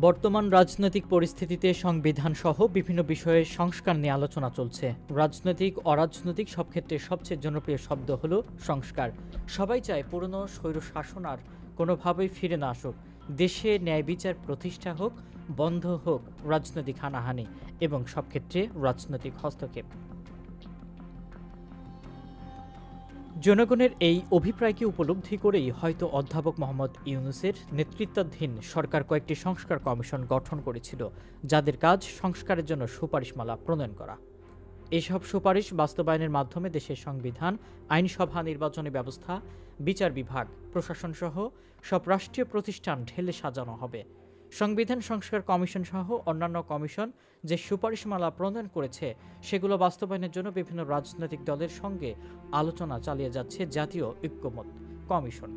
বর্তমান রাজনৈতিক পরিস্থিতিতে সংবিধান সহ বিভিন্ন বিষয়ে সংস্কার নিয়ে আলোচনা চলছে। রাজনৈতিক অরাজনৈতিক সব ক্ষেত্রে সবচেয়ে জনপ্রিয় শব্দ হলো সংস্কার। সবাই চায় পুরনো স্বৈরশাসন আর কোনোভাবেই ফিরে না আসুক। দেশে ন্যায় বিচার প্রতিষ্ঠা হোক, বন্ধ হোক রাজনৈতিক হানাহানি এবং সব ক্ষেত্রে রাজনৈতিক হস্তক্ষেপ। জনগণের এই অভিপ্রায়কে উপলব্ধি করেই হয়তো অধ্যাপক মোহাম্মদ ইউনূসের নেতৃত্বাধীন সরকার কয়েকটি সংস্কার কমিশন গঠন করেছিল, যাদের কাজ সংস্কারের জন্য সুপারিশমালা প্রণয়ন করা। এসব সুপারিশ বাস্তবায়নের মাধ্যমে দেশের সংবিধান, আইনসভা, নির্বাচনী ব্যবস্থা, বিচার বিভাগ, প্রশাসন সহ সব রাষ্ট্রীয় প্রতিষ্ঠান ঢেলে সাজানো হবে। সংবিধান সংস্কার কমিশন সহ অন্যান্য কমিশন যে সুপারিশমালা প্রণয়ন করেছে, সেগুলো বাস্তবায়নের জন্য বিভিন্ন রাজনৈতিক দলের সঙ্গে আলোচনা চালিয়ে যাচ্ছে জাতীয় ঐক্যমত্য কমিশন।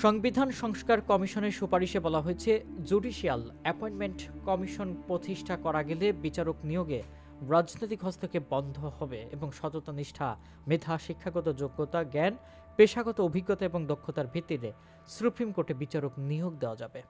সংবিধান সংস্কার কমিশনের সুপারিশে বলা হয়েছে, জুডিশিয়াল অ্যাপয়েন্টমেন্ট কমিশন প্রতিষ্ঠা করা গেলে বিচারক নিয়োগে রাজনৈতিক হস্তক্ষেপ বন্ধ হবে এবং সততা, নিষ্ঠা, মেধা, শিক্ষাগত যোগ্যতা, জ্ঞান, পেশাগত অভিজ্ঞতা এবং দক্ষতার ভিত্তিতে সুপ্রিম কোর্টে বিচারক নিয়োগ দেওয়া যাবে।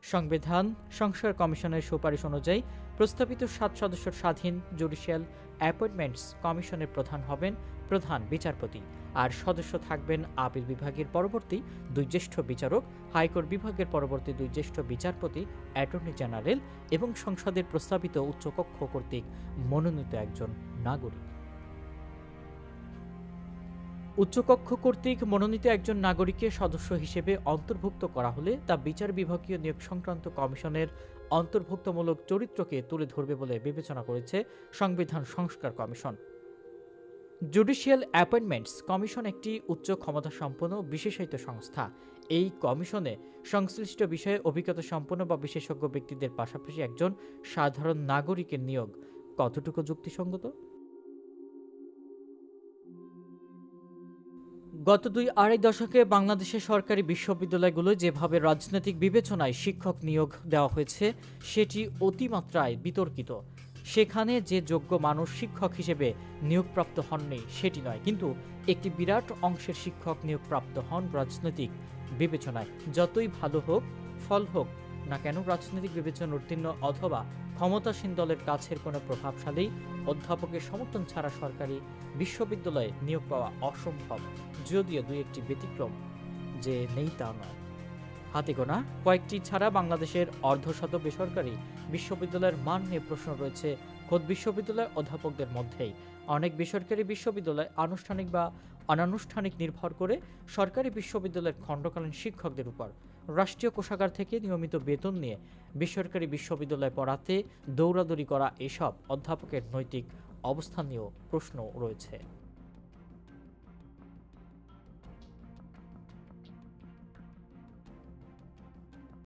সংবিধান সংস্কার কমিশনের সুপারিশ অনুযায়ী প্রস্তাবিত 7 সদস্যের স্বাধীন জুডিশিয়াল অ্যাপয়েন্টমেন্টস কমিশনের প্রধান হবেন প্রধান বিচারপতি, আর সদস্য থাকবেন আপিল বিভাগের পরবর্তী 2 জ্যেষ্ঠ বিচারক, হাইকোর্ট বিভাগের পরবর্তী 2 জ্যেষ্ঠ বিচারপতি, অ্যাটর্নি জেনারেল এবং সংসদের প্রস্তাবিত উচ্চকক্ষ কর্তৃক মনোনীত একজন নাগরিক। উচ্চকক্ষ কর্তৃক মনোনীত একজন নাগরিককে সদস্য হিসেবে অন্তর্ভুক্ত করা হলে তা বিচার বিভাগীয় নিয়োগ সংক্রান্ত কমিশনের অন্তর্ভুক্তমূলক চরিত্রকে তুলে ধরবে বলে বিবেচনা করেছে সংবিধান সংস্কার কমিশন। জুডিশিয়াল অ্যাপয়েন্টমেন্টস কমিশন একটি উচ্চ ক্ষমতাসম্পন্ন বিশেষায়িত সংস্থা। এই কমিশনে সংশ্লিষ্ট বিষয়ে অভিজ্ঞতা সম্পন্ন বা বিশেষজ্ঞ ব্যক্তিদের পাশাপাশি একজন সাধারণ নাগরিকের নিয়োগ কতটুকু যুক্তিসঙ্গত? গত 2-2.5 দশকে বাংলাদেশের সরকারি বিশ্ববিদ্যালয়গুলো যেভাবে রাজনৈতিক বিবেচনায় শিক্ষক নিয়োগ দেওয়া হয়েছে, সেটি অতিমাত্রায় বিতর্কিত। সেখানে যে যোগ্য মানুষ শিক্ষক হিসেবে নিয়োগপ্রাপ্ত হননি সেটি নয়, কিন্তু একটি বিরাট অংশের শিক্ষক নিয়োগপ্রাপ্ত হন রাজনৈতিক বিবেচনায়। যতই ভালো হোক, ফল হোক না কেন, রাজনৈতিক বিবেচনা উত্তীর্ণ অথবা ক্ষমতাসীন দলের কাছের কোনো প্রভাবশালী অধ্যাপকের সমর্থন ছাড়া সরকারি বিশ্ববিদ্যালয়ে নিয়োগ পাওয়া অসম্ভব। যদিও 2-1টি ব্যতিক্রম যে নেই তা নয়। হাতে গোনা কয়েকটি ছাড়া বাংলাদেশের অর্ধশত বেসরকারি বিশ্ববিদ্যালয়ের মান নিয়ে প্রশ্ন রয়েছে খোদ বিশ্ববিদ্যালয় অধ্যাপকদের মধ্যেই। অনেক বেসরকারি বিশ্ববিদ্যালয় আনুষ্ঠানিক বা অনানুষ্ঠানিক নির্ভর করে সরকারি বিশ্ববিদ্যালয়ের খণ্ডকালীন শিক্ষকদের উপর। রাষ্ট্রীয় কোষাগার থেকে নিয়মিত বেতন নিয়ে বেসরকারি বিশ্ববিদ্যালয়ে পড়াতে দৌড়াদৌড়ি করা এসব অধ্যাপকের নৈতিক অবস্থান নিয়েও প্রশ্ন রয়েছে।